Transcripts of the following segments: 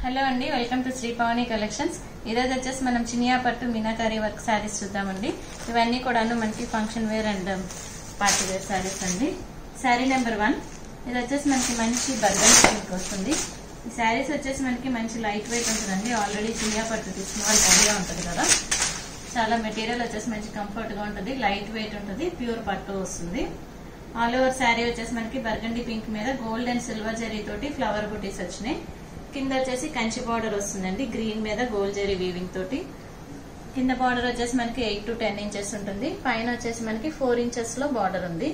Hello అండి, welcome to Shri పవని collections. ఈరోజు వచ్చేసి మనం చినియా పట్టు మీనాకారి వర్క్ శారీస్ చూద్దామండి. ఇవన్నీ కూడాను మనకి function wear and party wear sarees అండి. శారీ నెంబర్ 1 ఇది వచ్చేసి మనకి మంచి బర్గన్ పింక్ వస్తుంది. ఈ శారీస్ వచ్చేసి మనకి మంచి లైట్ వెయిట్ ఉంటుందండి. ఆల్రెడీ చినియా పట్టు తీసుకున్న వాళ్ళు ఐడియా ఉంటుంది కదా. చాలా మెటీరియల్ వచ్చేసి మంచి కంఫర్ట్ గా ఉంటుంది, లైట్ వెయిట్ ఉంటుంది, ప్యూర్ పట్టు వస్తుంది. ఆల్ ఓవర్ శారీ వచ్చేసి మనకి బర్గండి పింక్ మీద గోల్డ్ అండ్ సిల్వర్ జరీ తోటి ఫ్లవర్ బుటీస్ వచ్చినాయి. కింద వచ్చేసి కంచి బార్డర్ వస్తుందండి, గ్రీన్ మీద గోల్డ్ జరీ వీవింగ్ తోటి. కింద బార్డర్ వచ్చేసి మనకి 8 to 10 ఇంచెస్ ఉంటుంది. పైన వచ్చేసి మనకి 4 ఇంచెస్ లో బార్డర్ ఉంది.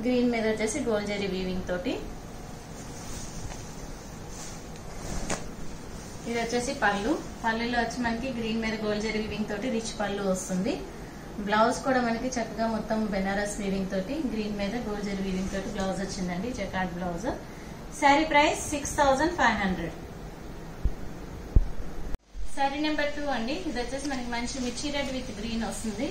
గ్రీన్ మీద వచ్చేసి గోల్డ్ జరీ వీవింగ్ తోటి. ఇది వచ్చేసి పళ్ళులో వచ్చి మనకి గ్రీన్ మీద గోల్డ్ జరీ వీవింగ్ తోటి రిచ్ పళ్ళు వస్తుంది. బ్లౌజ్ కూడా మనకి చక్కగా మొత్తం బెనారస్ వీవింగ్ తోటి గ్రీన్ మీద గోల్డ్ జరీ వీవింగ్ తోటి బ్లౌజ్ వచ్చిందండి, jacquard blouse. Sari price 6500. Sari number 2 అండి. ఇది వచ్చేసి మనకి మంచి మిర్చి రెడ్ విత్ గ్రీన్ వస్తుంది.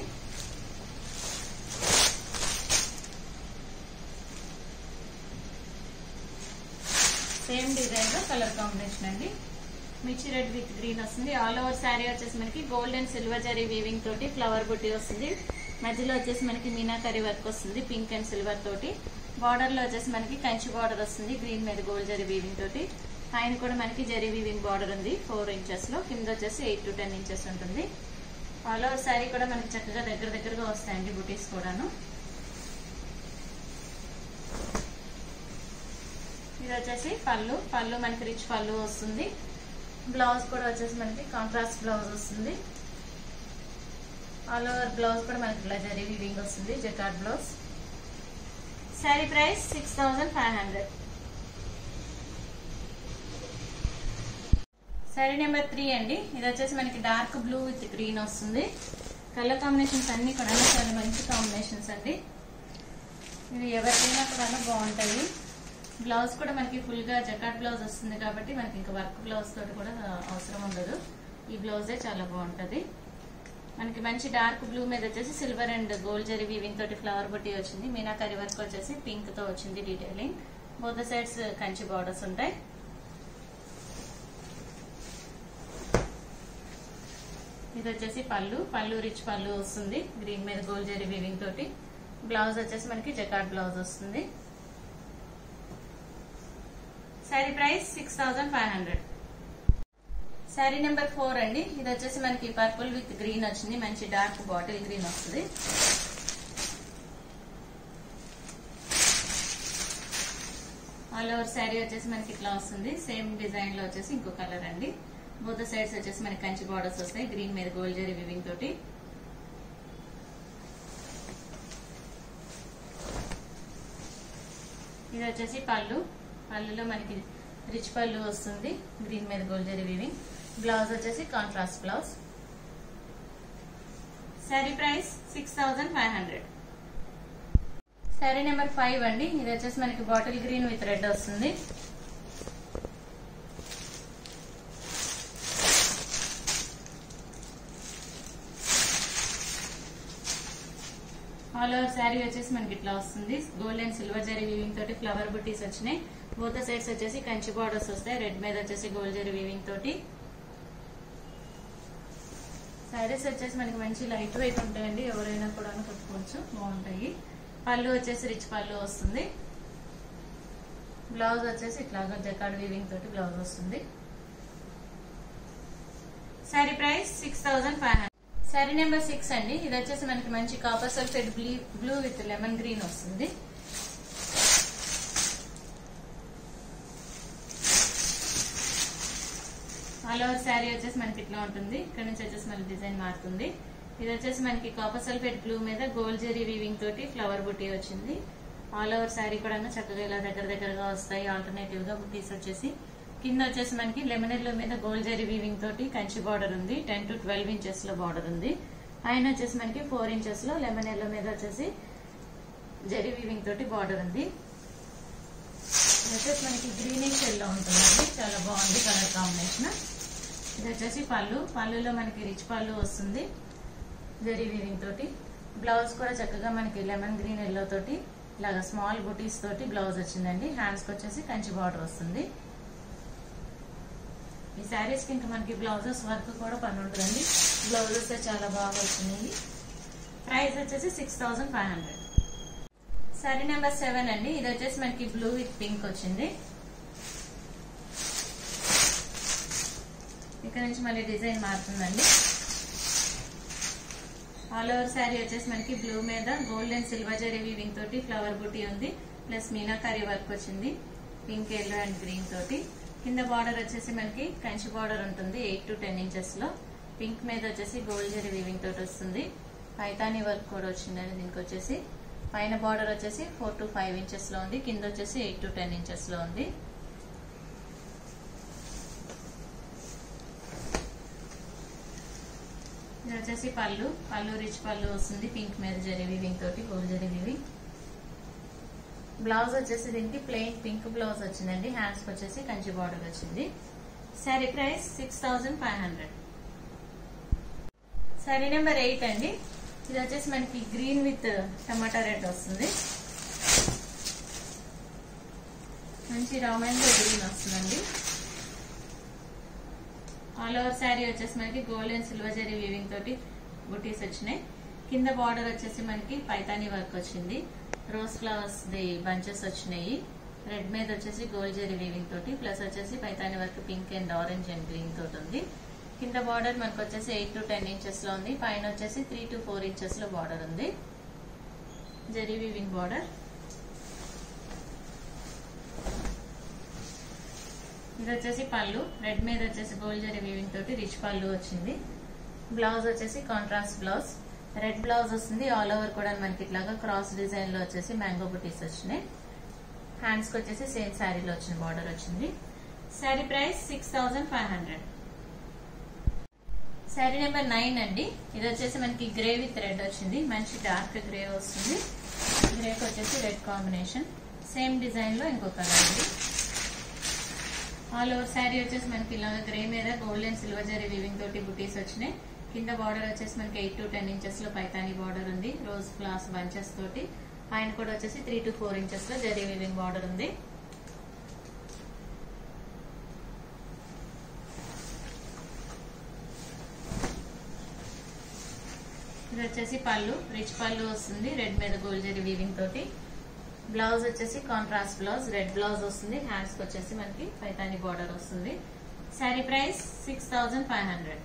సేమ్ డిజైన్ లో కలర్ కాంబినేషన్ అండి. మిర్చి రెడ్ విత్ గ్రీన్ వస్తుంది. ఆల్ ఓవర్ శారీ వచ్చేసి మనకి gold and silver zari weaving తోటి ఫ్లవర్ బుట్టి వస్తుంది. మధ్యలో వచ్చేసి మనకి మీనాకరీ వర్క్ వస్తుంది పింక్ అండ్ సిల్వర్ తోటి. బార్డర్ లో వచ్చేసి మనకి కంచి బార్డర్ వస్తుంది గ్రీన్ మీద గోల్డ్ జరీ వీవింగ్ తోటి. పైన కూడా మనకి జరీ వీవింగ్ బార్డర్ ఉంది 4 ఇంచెస్ లో. కింద వచ్చేసి 8 to 10 ఇంచెస్ ఉంటుంది. ఆల్ ఓవర్ శారీ కూడా మనకి చక్కగా దగ్గరగా వస్తాయండి బుటీస్ కూడాను. ఇది వచ్చేసి పళ్ళు మనకి రిచ్ పళ్ళు వస్తుంది. బ్లౌజ్ కూడా వచ్చేసి మనకి కాంట్రాస్ట్ బ్లౌజ్ వస్తుంది. ఆల్ ఓవర్ బ్లౌజ్ కూడా మనకి ఇలా జరీ వీవింగ్ వస్తుంది, jacquard blouse. Sari price 6500. Sari number 3 అండి. ఇది వచ్చేసి మనకి డార్క్ బ్లూ విత్ గ్రీన్ వస్తుంది. కలర్ కాంబినేషన్స్ అన్ని కూడా చాలా మంచి కాంబినేషన్స్ అండి. ఇవి ఎవరికైనా కూడా బాగుంటాయి. బ్లౌజ్ కూడా మనకి ఫుల్ గా జకార్డ్ బ్లౌజ్ వస్తుంది కాబట్టి మనకి ఇంకా వర్క్ బ్లౌజ్ తోటి కూడా అవసరం ఉండదు. ఈ బ్లౌజే చాలా బాగుంటది. మనకి మంచి డార్క్ బ్లూ మీద వచ్చేసి silver and gold zari weaving తోటి ఫ్లవర్ బుట్టి వచ్చింది. మీనాకరీ వర్క్ వచ్చేసి పింక్ తో వచ్చింది detailing. Both sides Kanchi borders ఉంటాయి. ఇది వచ్చేసి పళ్ళు రిచ్ పళ్ళు వస్తుంది గ్రీన్ మీద గోల్డ్ జరీ వీవింగ్ తోటి. బ్లౌజ్ వచ్చేసి మనకి జకార్డ్ బ్లౌజ్ వస్తుంది. శారీ ప్రైస్ 6500. శారీ నెంబర్ 4 అండి. ఇది వచ్చేసి మనకి పర్పుల్ విత్ గ్రీన్ వచ్చింది, మంచి డార్క్ బాటిల్ గ్రీన్ వస్తుంది. ఆల్ ఓవర్ శారీ వచ్చేసి మనకి ఇట్లా వస్తుంది. సేమ్ డిజైన్ లో వచ్చేసి ఇంకో కలర్ అండి. బోత్ సైడ్స్ వచ్చేసి మనకి కంచి బార్డర్స్ వస్తాయి గ్రీన్ మీద గోల్డ్ జరీ వీవింగ్ తోటి. ఇది వచ్చేసి పళ్ళులో మనకి రిచ్ పళ్ళు వస్తుంది గ్రీన్ మీద గోల్డ్ జరీ వీవింగ్. బ్లౌజ్ వచ్చేసి contrast blouse. Sari price 6500. Sari number 5 అండి. ఇది వచ్చేసి మనకి బాటిల్ గ్రీన్ విత్ రెడ్ వస్తుంది. ఆల్ ఓవర్ శారీ వచ్చేసి మనకి ఇట్లా వస్తుంది. Gold and silver zari weaving తోటి ఫ్లవర్ బుటీస్ వచ్చినాయి. బోత్ సైడ్స్ వచ్చేసి కంచి బార్డర్స్ వస్తాయి. రెడ్ మీద వచ్చేసి గోల్డ్ జరీ వీవింగ్ తోటి. శారీస్ వచ్చేసి మనకి మంచి లైట్ వెయిట్ ఉంటాయండి, ఎవరైనా కూడా కట్టుకోవచ్చు, బాగుంటాయి. పళ్ళు వచ్చేసి రిచ్ పళ్ళు వస్తుంది. బ్లౌజ్ వచ్చేసి ఇట్లాగా జకార్డ్ వీవింగ్ తోటి బ్లౌజ్ వస్తుంది. శారీ ప్రైస్ 6500. శారీ నెంబర్ 6 అండి. ఇది వచ్చేసి మనకి మంచి copper sulphate blue with lemon green వస్తుంది. ఆల్ ఓవర్ శారీ వచ్చేసి మనకి ఇట్లా ఉంటుంది. ఇక్కడ నుంచి వచ్చేసి మనకి డిజైన్ మారుతుంది. ఇది వచ్చేసి మనకి కాపర్ సల్ఫేట్ బ్లూ మీద గోల్డ్ జరీ వీవింగ్ తోటి ఫ్లవర్ బుట్టి వచ్చింది. ఆల్ ఓవర్ శారీ కూడా చక్కగా ఇలా దగ్గరగా వస్తాయి. ఆల్టర్నేటివ్ గా బుట్టీస్ వచ్చేసి కింద వచ్చేసి మనకి లెమన్ ఎల్లో మీద గోల్డ్ జరీ వీవింగ్ తోటి కంచి బార్డర్ ఉంది. 10 to 12 ఇంచెస్ లో బార్డర్ ఉంది. పైన వచ్చేసి మనకి 4 ఇంచెస్ లో లెమన్ ఎల్లో మీద వచ్చేసి జరీ వీవింగ్ తోటి బార్డర్ ఉంది. ఇది వచ్చేసి మనకి గ్రీనిష్ ఎల్లో ఉంటుందండి, చాలా బాగుంది కలర్ కాంబినేషన్. ఇది వచ్చేసి పళ్ళులో మనకి రిచ్ పళ్ళు వస్తుంది జరీ వీవింగ్ తోటి. బ్లౌజ్ కూడా చక్కగా మనకి లెమన్ గ్రీన్ ఎల్లో తోటి ఇలాగా స్మాల్ బుటీస్ తోటి బ్లౌజ్ వచ్చిందండి. హ్యాండ్స్ కి వచ్చేసి కంచి బార్డర్ వస్తుంది. ఈ శారీస్ కి ఇంకా మనకి బ్లౌజెస్ వర్క్ కూడా పని ఉంటుందండి. బ్లౌజెస్ చాలా బాగా వచ్చినాయి. ప్రైస్ వచ్చేసి 6500. శారీ నెంబర్ 7 అండి. ఇది వచ్చేసి మనకి బ్లూ విత్ పింక్ వచ్చింది. ఇక్కడ నుంచి మళ్ళీ డిజైన్ మారుతుందండి. ఆల్ ఓవర్ శారీ వచ్చేసి మనకి బ్లూ మీద gold and silver zari weaving తోటి ఫ్లవర్ బూటీ ఉంది. ప్లస్ మీనాకారి వర్క్ వచ్చింది పింక్, ఎల్లో అండ్ గ్రీన్ తోటి. కింద బార్డర్ వచ్చేసి మనకి కంచి బార్డర్ ఉంటుంది 8 to 10 ఇంచెస్ లో. పింక్ మీద వచ్చేసి గోల్డ్ జరీ వీవింగ్ తోటి వస్తుంది. పైతానీ వర్క్ కూడా వచ్చిందండి. దీనికి వచ్చేసి పైన బార్డర్ వచ్చేసి 4 to 5 ఇంచెస్ లో ఉంది. కింద వచ్చేసి 8 to 10 ఇంచెస్ లో ఉంది. ఇది వచ్చేసి పళ్ళు రిచ్ పళ్ళు వస్తుంది. పింక్ మీద జరీ వీవింగ్ తోటి గోల్డ్ జరీ వీవింగ్. బ్లౌజ్ వచ్చేసి దీనికి ప్లెయిన్ పింక్ బ్లౌజ్ వచ్చిందండి. హ్యాండ్స్ వచ్చేసి కంచి బార్డర్ వచ్చింది. శారీ ప్రైస్ 6500. శారీ నెంబర్ 8 అండి. ఇది వచ్చేసి మనకి గ్రీన్ విత్ టమాటా రెడ్ వస్తుంది. మంచి రామాయణ గ్రీన్ వస్తుందండి. ఆల్ ఓవర్ శారీ వచ్చేసి మనకి gold and silver zari weaving తోటి బుటీస్ వచ్చినాయి. కింద బార్డర్ వచ్చేసి మనకి పైతానీ వర్క్ వచ్చింది. రోజ్ ఫ్లవర్స్ ది బంచెస్ వచ్చినాయి. రెడ్ మీద వచ్చేసి గోల్డ్ జరీ వీవింగ్ తోటి ప్లస్ వచ్చేసి Paithani work pink and orange and green తోటి ఉంది. కింద బార్డర్ మనకు వచ్చేసి 8 to 10 ఇంచెస్ లో ఉంది. పైన వచ్చేసి 3 to 4 ఇంచెస్ లో బార్డర్ ఉంది. Zari weaving border. ఇది వచ్చేసి పళ్ళు రెడ్ మీద వచ్చేసి గోల్డ్ జరీ వీవింగ్ తోటి రిచ్ పళ్ళు వచ్చింది. బ్లౌజ్ వచ్చేసి కాంట్రాస్ట్ బ్లౌజ్ రెడ్ బ్లౌజ్ వస్తుంది. ఆల్ ఓవర్ కూడా మనకి ఇట్లాగా క్రాస్ డిజైన్ లో వచ్చేసి మ్యాంగో బుటీస్ వచ్చినాయి. హ్యాండ్స్ కి వచ్చేసి సేమ్ శారీలో వచ్చిన బార్డర్ వచ్చింది. శారీ ప్రైస్ 6500. శారీ నెంబర్ 9 అండి. ఇది వచ్చేసి మనకి గ్రే విత్ రెడ్ వచ్చింది. మంచి డార్క్ గ్రే వస్తుంది. గ్రేకి వచ్చేసి రెడ్ కాంబినేషన్. సేమ్ డిజైన్ లో ఇంకో కలర్ ఉంది. ఆల్ ఓవర్ శారీ వచ్చేసి మనకి ఇలాగా గ్రే మీద gold and silver zari weaving తోటి బుటీస్ వచ్చినాయి. కింద బార్డర్ వచ్చేసి మనకి 8 to 10 ఇంచెస్ లో పైతానీ బార్డర్ ఉంది. రోజ్ ఫ్లవర్స్ బంచెస్ తోటి. పైన కూడా వచ్చేసి 3 to 4 ఇంచెస్ లో జరీ వీవింగ్ బార్డర్ ఉంది. ఇది వచ్చేసి పళ్ళు రిచ్ పళ్ళు వస్తుంది. రెడ్ మీద గోల్డ్ జరీ వీవింగ్ తోటి. బ్లౌజ్ వచ్చేసి కాంట్రాస్ట్ బ్లౌజ్ రెడ్ బ్లౌజ్ వస్తుంది. హ్యాండ్స్ కి వచ్చేసి మనకి పైతానీ బార్డర్ వస్తుంది. శారీ ప్రైస్ 6500.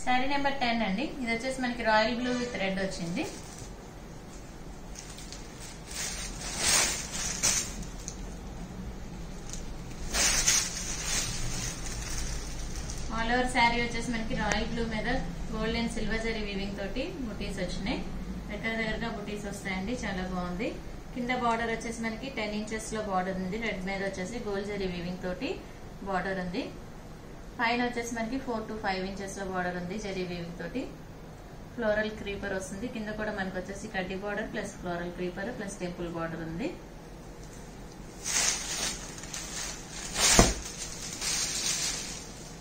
శారీ నెంబర్ 10 అండి. ఇది వచ్చేసి మనకి రాయల్ బ్లూ విత్ రెడ్ వచ్చింది. ఆల్ ఓవర్ శారీ వచ్చేసి మనకి రాయల్ బ్లూ మీద gold and silver zari weaving తోటి బుటీస్ వచ్చినాయి. దగ్గరగా బుటీస్ వస్తాయండి. చాలా బాగుంది. కింద బార్డర్ వచ్చేసి మనకి 10 ఇంచెస్ లో బార్డర్ ఉంది. రెడ్ మీద వచ్చేసి గోల్డ్ జరీ వీవింగ్ తోటి బార్డర్ ఉంది. పైన వచ్చేసి మనకి 4 to 5 ఇంచెస్ లో బార్డర్ ఉంది జరీ వీవింగ్ తోటి. ఫ్లోరల్ క్రీపర్ వస్తుంది. కింద కూడా మనకు వచ్చేసి కడ్డీ border plus floral creeper plus temple border ఉంది.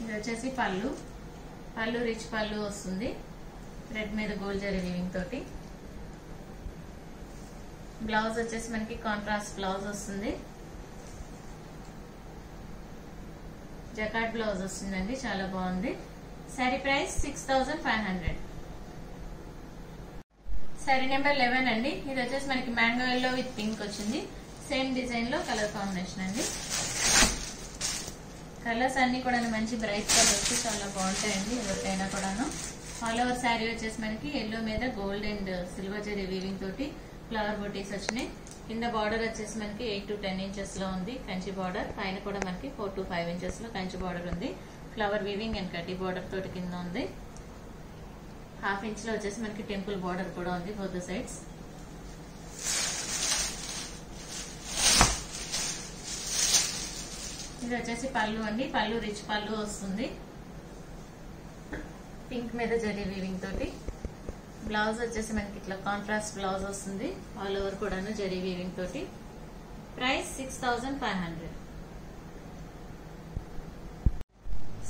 ఇది వచ్చేసి పళ్ళు రిచ్ పళ్ళు వస్తుంది. రెడ్ మీద గోల్డ్ జరీ వీవింగ్ తోటి. బ్లౌజ్ వచ్చేసి మనకి కాంట్రాస్ట్ బ్లౌజ్ వస్తుంది. జకార్డ్ బ్లౌజ్ వస్తుందండి. చాలా బాగుంది. శారీ ప్రైస్ 6500. శారీ నెంబర్ 11 అండి. ఇది వచ్చేసి మనకి మ్యాంగో ఎల్లో విత్ పింక్ వచ్చింది. సేమ్ డిజైన్ లో కలర్ కాంబినేషన్ అండి. కలర్స్ అన్ని కూడా మంచి బ్రైట్ కలర్స్ చాలా బాగుంటాయండి. ఎవరికైనా కూడాను. ఆల్ ఓవర్ శారీ వచ్చేసి మనకి ఎల్లో మీద gold and silver zari weaving తోటి ఫ్లవర్ బూటీస్ వచ్చినాయి. కింద బార్డర్ వచ్చేసి మనకి 8 to 10 ఇంచెస్ లో ఉంది కంచి బార్డర్. పైన కూడా మనకి 4 to 5 ఇంచెస్ లో కంచి బార్డర్ ఉంది. ఫ్లవర్ వీవింగ్ అండ్ కడ్డీ బార్డర్ తోటి కింద ఉంది. హాఫ్ ఇంచ్ లో వచ్చేసి మనకి టెంపుల్ బార్డర్ కూడా ఉంది బోత్ సైడ్స్. ఇది వచ్చేసి పళ్ళు అండి. పళ్ళు రిచ్ పళ్ళు వస్తుంది. పింక్ మీద జరీ వీవింగ్ తోటి. బ్లౌజ్ వచ్చేసి మనకి ఇట్లా కాంట్రాస్ట్ బ్లౌజ్ వస్తుంది. ఆల్ ఓవర్ కూడాను జరీ వీవింగ్ తోటి. ప్రైస్ 6500.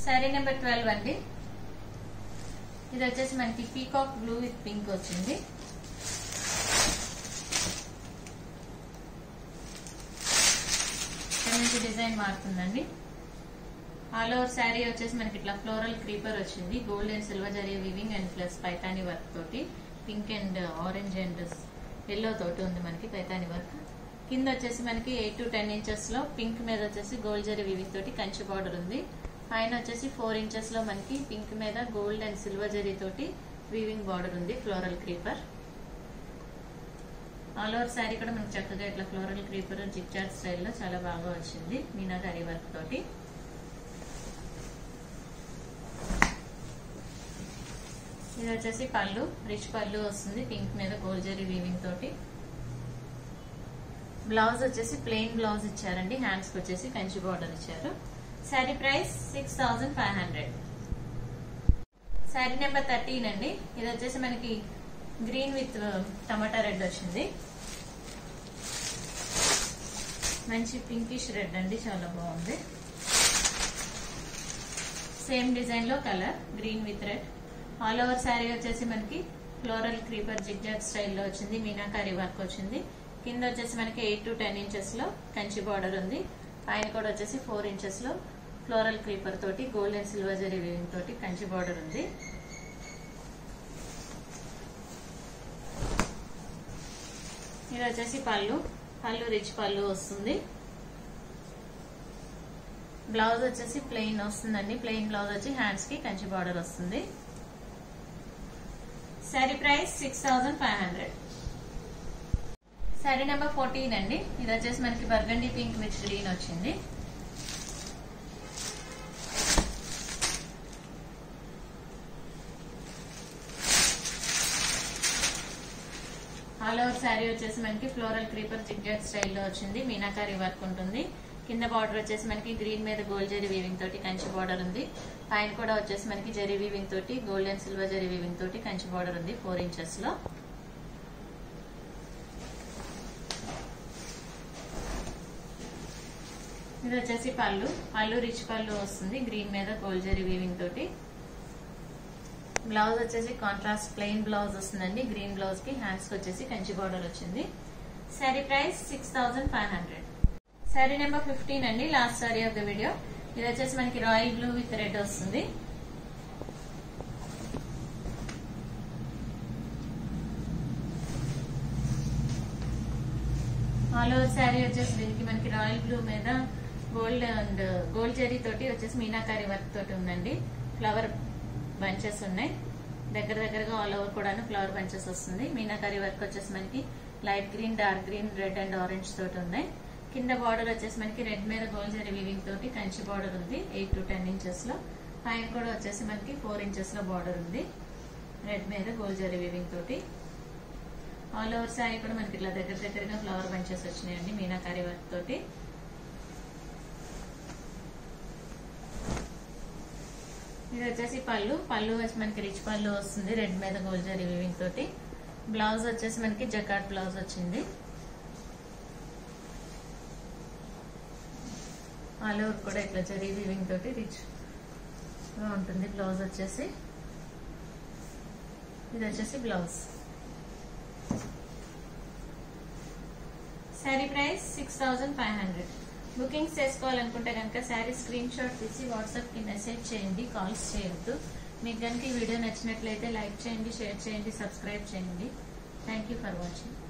శారీ నెంబర్ 12 అండి. ఇది వచ్చేసి మనకి పీకాక్ బ్లూ విత్ పింక్ వచ్చింది. ఇక్కడ నుంచి డిజైన్ మారుతుందండి. ఆల్ ఓవర్ శారీ వచ్చేసి మనకి ఇట్లా ఫ్లోరల్ క్రీపర్ వచ్చింది. Gold and silver zari weaving and plus Paithani work తోటి pink and orange and yellow తోటి ఉంది మనకి పైతాని వర్క్. కింద వచ్చేసి మనకి 8 to 10 ఇంచెస్ లో పింక్ మీద వచ్చేసి గోల్డ్ జరీ వీవింగ్ తోటి కంచి బార్డర్ ఉంది. పైన వచ్చేసి 4 ఇంచెస్ లో మనకి పింక్ మీద గోల్డ్ అండ్ సిల్వర్ జరీ తోటి వీవింగ్ బార్డర్ ఉంది floral creeper. All over sari కూడా మనకి చక్కగా ఇట్లా ఫ్లోరల్ క్రీపర్ జిగ్జాగ్ స్టైల్లో చాలా బాగా వచ్చింది మీనాకారి వర్క్ తోటి. ఇది వచ్చేసి పళ్ళు, రిచ్ పళ్ళు వస్తుంది పింక్ మీద గోల్డ్ జరీ వీవింగ్ తోటి. బ్లౌజ్ వచ్చేసి ప్లెయిన్ బ్లౌజ్ ఇచ్చారండి. హ్యాండ్స్ కి వచ్చేసి కంచి బార్డర్ ఇచ్చారు. శారీ ప్రైస్ 6500. శారీ నెంబర్ 13 అండి. ఇది వచ్చేసి మనకి గ్రీన్ విత్ టమాటా రెడ్ వచ్చింది. మంచి పింకిష్ రెడ్ అండి, చాలా బాగుంది. సేమ్ డిజైన్ లో colour green with red. All over sari వచ్చేసి మనకి ఫ్లోరల్ క్రీపర్ జిగ్జాగ్ స్టైల్లో వచ్చింది. మీనాకారి వర్క్ వచ్చింది. కింద వచ్చేసి మనకి 8 to 10 ఇంచెస్ లో కంచి బార్డర్ ఉంది. పైన కూడా వచ్చేసి 4 ఇంచెస్ లో ఫ్లోరల్ క్రీపర్ తోటి gold and silver zari weaving తోటి కంచి బార్డర్ ఉంది. ఇది వచ్చేసి పళ్ళు రిచ్ పళ్ళు వస్తుంది. బ్లౌజ్ వచ్చేసి ప్లెయిన్ వస్తుందండి. ప్లెయిన్ బ్లౌజ్ వచ్చి హ్యాండ్స్ కి కంచి బార్డర్ వస్తుంది. శారీ ప్రైస్ 6500. శారీ నెంబర్ 14 అండి. ఇది వచ్చేసి మనకి బర్గండీ పింక్ విత్ గ్రీన్ వచ్చింది. ఆల్ ఓవర్ శారీ వచ్చేసి మనకి ఫ్లోరల్ క్రీపర్ జిగ్జాగ్ స్టైల్లో వచ్చింది. మీనాకారి వర్క్ ఉంటుంది. కింద బార్డర్ వచ్చేసి మనకి గ్రీన్ మీద గోల్డ్ జరీ వీవింగ్ తోటి కంచి బార్డర్ ఉంది. పైన కూడా వచ్చేసి మనకి జరీ వీవింగ్ తోటి gold and silver zari weaving తోటి కంచి బార్డర్ ఉంది 4 ఇంచెస్ లో. ఇది వచ్చేసి పళ్ళు రిచ్ పళ్ళు వస్తుంది. గ్రీన్ మీద గోల్డ్ జరీ వీవింగ్ తోటి. బ్లౌజ్ వచ్చేసి కాంట్రాస్ట్ ప్లెయిన్ బ్లౌజ్ వస్తుందండి. గ్రీన్ బ్లౌజ్ కి హ్యాండ్స్ కి వచ్చేసి కంచి బార్డర్ వచ్చింది. శారీ ప్రైస్ 6500. శారీ నెంబర్ 15 అండి. Last sari of the video. ఇది వచ్చేసి మనకి రాయల్ బ్లూ విత్ రెడ్ వస్తుంది. ఆల్ ఓవర్ శారీ వచ్చేసి దీనికి మనకి రాయల్ బ్లూ మీద గోల్డ్ అండ్ గోల్డ్ జరీ తోటి వచ్చేసి మీనాకారి వర్క్ తోటి ఉందండి. ఫ్లవర్ బంచెస్ ఉన్నాయి. దగ్గరగా ఆల్ ఓవర్ కూడా ఫ్లవర్ బంచెస్ వస్తుంది. మీనాకారి వర్క్ వచ్చేసి మనకి light green, dark green, red and orange తోటి ఉన్నాయి. కింద బార్డర్ వచ్చేసి మనకి రెడ్ మీద గోల్డ్ జరీ వీవింగ్ తోటి కంచి బార్డర్ ఉంది 8 to 10 ఇంచెస్ లో. పైన కూడా వచ్చేసి మనకి 4 ఇంచెస్ లో బార్డర్ ఉంది రెడ్ మీద గోల్డ్ జరీ వీవింగ్ తోటి. ఆల్ ఓవర్ శారీ కూడా మనకి ఇట్లా దగ్గరగా ఫ్లవర్ బంచెస్ వచ్చినాయండి మీనాకారి వర్క్ తోటి. ఇది వచ్చేసి పళ్ళు వచ్చి మనకి రిచ్ పళ్ళు వస్తుంది రెడ్ మీద గోల్డ్ జరీ వీవింగ్ తోటి. బ్లౌజ్ వచ్చేసి మనకి జకార్డ్ బ్లౌజ్ వచ్చింది. ఆల్ ఓవర్ కూడా ఇట్లా జరీ వీవింగ్ తోటి రిచ్ గా ఉంటుంది. బ్లౌజ్ వచ్చేసి ఇది వచ్చేసి బ్లౌజ్. శారీ ప్రైస్ 6500. బుకింగ్స్ చేసుకోవాలనుకుంటే కనుక శారీ స్క్రీన్ షాట్ తీసి వాట్సాప్ కి మెసేజ్ చేయండి, కాల్స్ చేయొద్దు. మీకు కనుక ఈ వీడియో నచ్చినట్లయితే లైక్ చేయండి, షేర్ చేయండి, సబ్స్క్రైబ్ చేయండి. Thank you for watching.